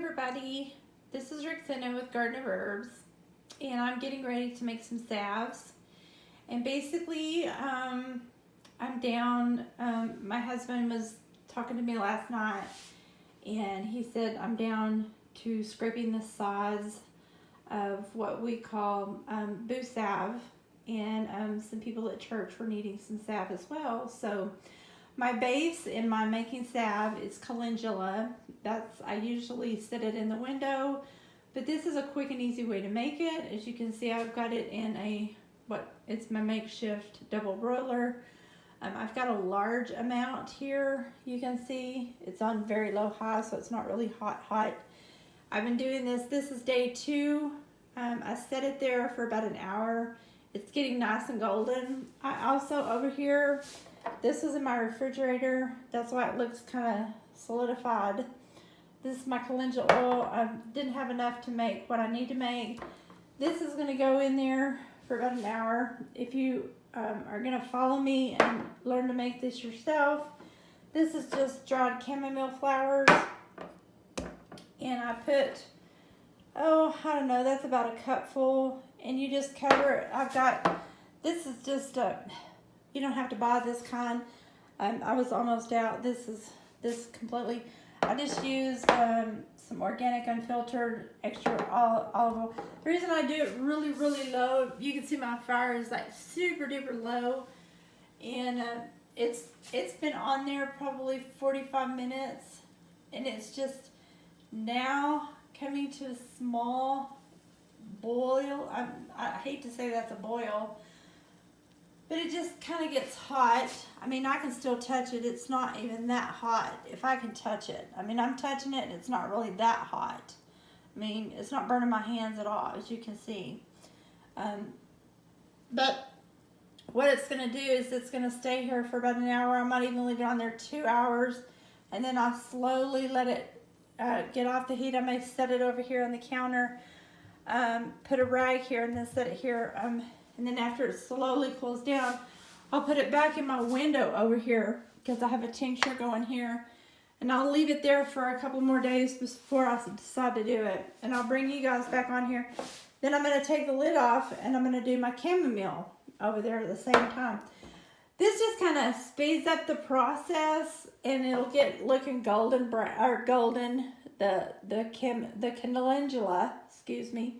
everybody, this is Rexanna with Garden of Herbs, and I'm getting ready to make some salves. And basically, I'm down, my husband was talking to me last night, and he said I'm down to scraping the sods of what we call boo salve, and some people at church were needing some salve as well. So my base in my making salve is calendula. I usually set it in the window, but this is a quick and easy way to make it. As you can see, I've got it in it's my makeshift double broiler. I've got a large amount here. You can see it's on very low high, so it's not really hot. I've been doing this is day 2. I set it there for about an hour. It's getting nice and golden. I also, over here, this is in my refrigerator. That's why it looks kind of solidified. This is my calendula oil. I didn't have enough to make what I need to make. This is going to go in there for about an hour. If you are going to follow me and learn to make this yourself, this is just dried chamomile flowers. And I put, I don't know, that's about a cupful. And you just cover it. This is just you don't have to buy this kind. I was almost out. This completely. I just used some organic, unfiltered, extra olive oil. The reason I do it really, really low, you can see my fire is like super duper low, and it's been on there probably 45 minutes, and it's just now coming to a small boil. I hate to say that's a boil, but it just kind of gets hot. I mean, I can still touch it. It's not even that hot if I can touch it. I mean, I'm touching it and it's not really that hot. I mean, it's not burning my hands at all, as you can see. But what it's going to do is it's going to stay here for about an hour. I might even leave it on there 2 hours, and then I'll slowly let it get off the heat. I may set it over here on the counter, put a rag here, and then set it here. And then after it slowly cools down, I'll put it back in my window over here because I have a tincture going here. And I'll leave it there for a couple more days before I decide to do it. And I'll bring you guys back on here. Then I'm going to take the lid off and I'm going to do my chamomile over there at the same time. This just kind of speeds up the process, and it'll get looking golden brown, or golden, the calendula, excuse me.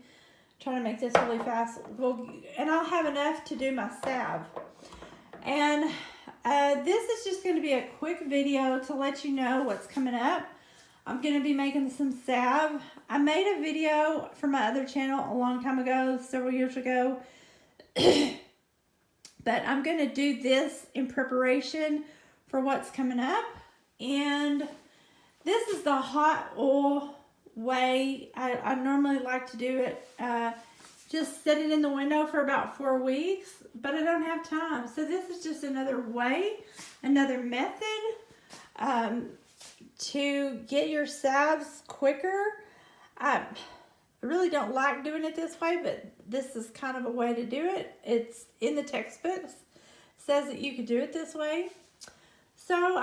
Trying to make this really fast. And I'll have enough to do my salve. And this is just going to be a quick video to let you know what's coming up. I'm going to be making some salve. I made a video for my other channel a long time ago, several years ago. But I'm going to do this in preparation for what's coming up. And this is the hot oil way. I normally like to do it, just set it in the window for about 4 weeks, but I don't have time. So this is just another way, another method to get your salves quicker. I really don't like doing it this way, but this is kind of a way to do it. It's in the textbook. It says that you could do it this way. So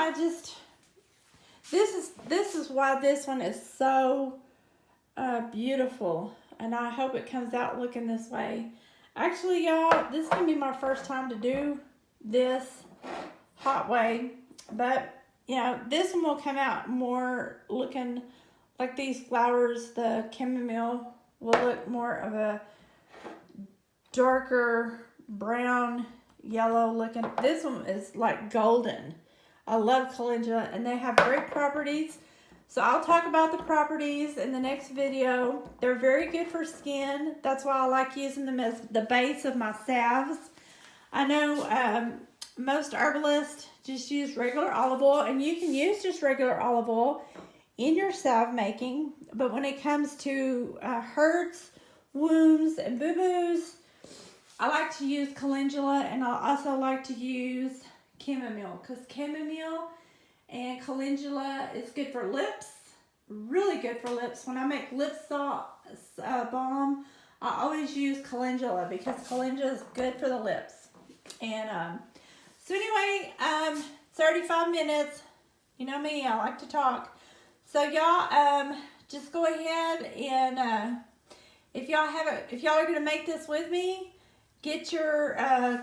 this is why this one is so beautiful, and I hope it comes out looking this way. Actually, y'all, this is gonna be my first time to do this hot way, but you know, this one will come out more looking like these flowers. The chamomile will look more of a darker brown yellow looking. This one is like golden. I love calendula, and they have great properties. So I'll talk about the properties in the next video. They're very good for skin. That's why I like using them as the base of my salves. I know most herbalists just use regular olive oil, and you can use just regular olive oil in your salve making. But when it comes to hurts, wounds, and boo-boos, I like to use calendula, and I also like to use chamomile, because chamomile and calendula is good for lips, really good for lips. When I make lip balm, I always use calendula because calendula is good for the lips. And so anyway, 35 minutes. You know me, I like to talk. So y'all, just go ahead and if y'all are gonna make this with me, get your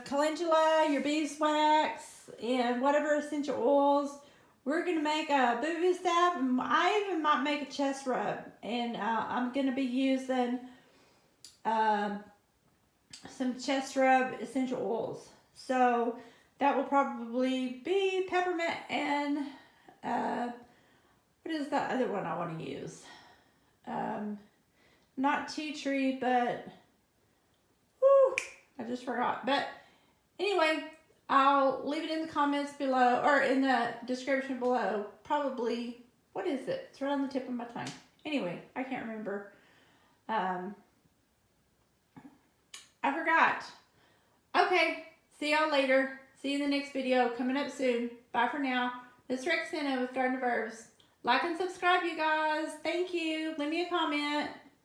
calendula, your beeswax, and whatever essential oils. We're gonna make a boo-boo salve, and I even might make a chest rub. And I'm gonna be using some chest rub essential oils. So that will probably be peppermint and what is the other one I want to use? Not tea tree, but whew, I just forgot. But anyway, I'll leave it in the comments below, or in the description below. Probably, what is it? It's right on the tip of my tongue. Anyway, I can't remember. I forgot. Okay, see y'all later. See you in the next video coming up soon. Bye for now. This is Rexanna with Garden of Herbs. Like and subscribe, you guys. Thank you. Leave me a comment.